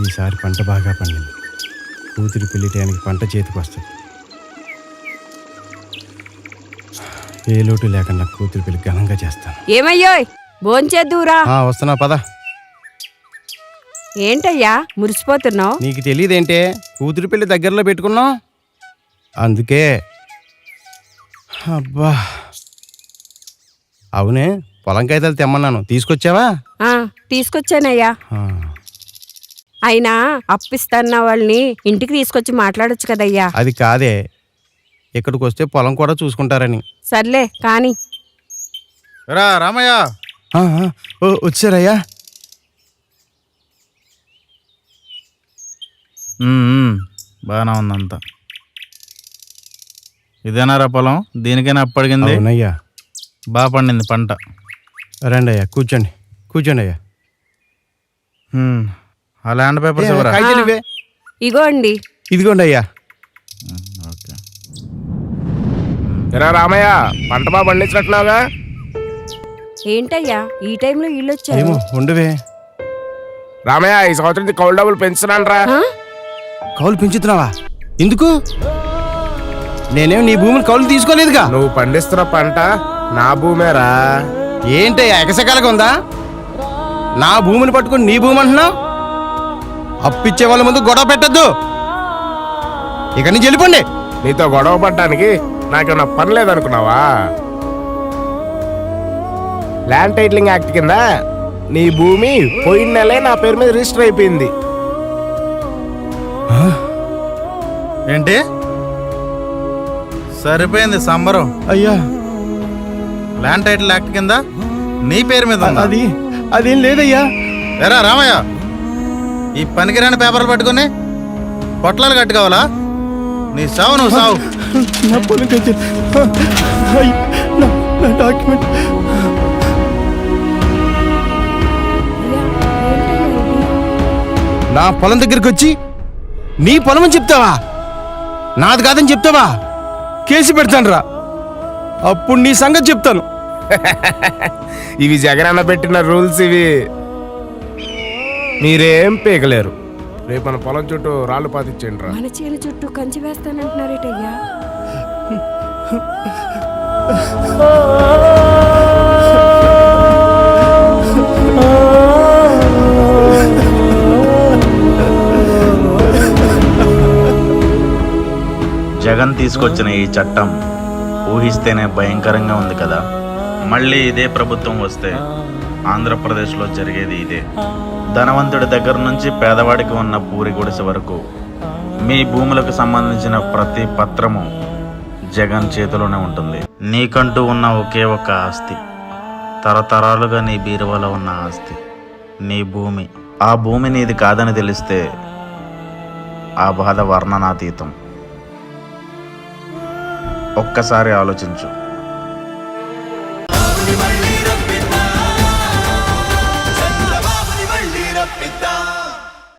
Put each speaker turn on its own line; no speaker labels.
ఈసారి పంట బాగా పండింది. కూతురి పెళ్లి టయానికి పంట చేతికి వస్తుంది. ఏ లోటు లేకుండా కూతురి పెళ్లి ఘనంగా చేస్తాను.
ఏమయ్యోయ్ భోంచేద్దురా.
వస్తున్నా పద.
ఏంటయ్యా మురిసిపోతున్నావు?
నీకు తెలియదేంటే, కూతురి పెళ్లి దగ్గరలో పెట్టుకున్నావు అందుకే. అబ్బా అవునే, పొలం కాగితాలు తెమ్మన్నాను, తీసుకొచ్చావా?
తీసుకొచ్చానయ్యా. అయినా అప్పిస్తాన్న వాళ్ళని ఇంటికి తీసుకొచ్చి మాట్లాడొచ్చు కదయ్యా.
అది కాదే, ఇక్కడికి వస్తే పొలం కూడా చూసుకుంటారని.
సర్లే కాని.
రా రామయ్య.
వచ్చారయ్యా.
బాగానే ఉందంతా. ఇదేనారా పొలం? దీనికైనా అప్పడిగింది?
అవునయ్యా.
బాగా పండింది పంట.
రండి అయ్యా, కూర్చోండి కూర్చోండి అయ్యా.
ఆ ల్యాండ్ పేపర్స్ ఇవ్వరా?
ఇగో అండి.
ఇదిగోండి అయ్యా.
ఓకే.
రామయ్య, పంట బాగా పండించినట్లుగా.
ఏంటయ్యా ఈ టైంలో ఇల్లు వచ్చారు?
ఏమో ఉండవే.
రామయ్య, ఈ సంవత్సరం కౌలు డబ్బులు పెంచుతున్నాను రా.
కౌలు పెంచుతున్నావా? ఎందుకు? నేనేం నీ భూమిని కౌలు తీసుకోలేదుగా.
నువ్వు పండిస్తున్న పంట నా భూమేరా.
ఏంటయ్యా ఎకసకాలుగా ఉందా? నా భూమిని పట్టుకుని నీ భూమి అంటున్నావు? అప్పిచ్చే వాళ్ళ ముందు గొడవ పెట్టద్దు. ఇక నుంచి వెళ్ళిపోండి.
నీతో గొడవ పడ్డానికి నాకేమన్నా పని లేదనుకున్నావా? ల్యాండ్ టైటిలింగ్ యాక్ట్ కింద నీ భూమి పోయిన నెలే నా పేరు మీద రిజిస్టర్ అయిపోయింది.
ఏంటి? సరిపోయింది సంబరం.
అయ్యా,
ల్యాండ్ టైటిల్ యాక్ట్ కింద నీ పేరు మీద ఉందా?
అదేం లేదయ్యా.
ఎరా రామయ్య, ఈ పనికిరాని పేపర్లు పట్టుకుని పొట్లాలు కట్టుకోవాలా? నీ సావు నువ్వు సావు.
నా పొలం నా డాక్యుమెంట్. నా పొలం దగ్గరికి వచ్చి నీ పొలం అని చెప్తావా? నాది కాదని చెప్తావా? కేసు పెడతాను రా, అప్పుడు నీ సంగతి చెప్తాను.
ఇవి జగనన్న పెట్టిన రూల్స్. ఇవి మీరేం పీకలేరు. రేపు మన పొలం చుట్టూ రాళ్ళు పాతిచ్చేయండి రా.
మన చేను చుట్టూ కంచి వేస్తానంటున్నారేటయ్యా.
జగన్ తీసుకొచ్చిన ఈ చట్టం ఊహిస్తేనే భయంకరంగా ఉంది కదా. మళ్ళీ ఇదే ప్రభుత్వం వస్తే ఆంధ్రప్రదేశ్లో జరిగేది ఇదే. ధనవంతుడి దగ్గర నుంచి పేదవాడికి ఉన్న పూరి గుడిసె వరకు మీ భూములకు సంబంధించిన ప్రతి పత్రము జగన్ చేతిలోనే ఉంటుంది. నీకంటూ ఉన్న ఒకే ఒక ఆస్తి, తరతరాలుగా నీ బీరువాలో ఉన్న ఆస్తి, నీ భూమి. ఆ భూమి నీది కాదని తెలిస్తే ఆ బాధ వర్ణనాతీతం. ఒక్కసారి ఆలోచించు.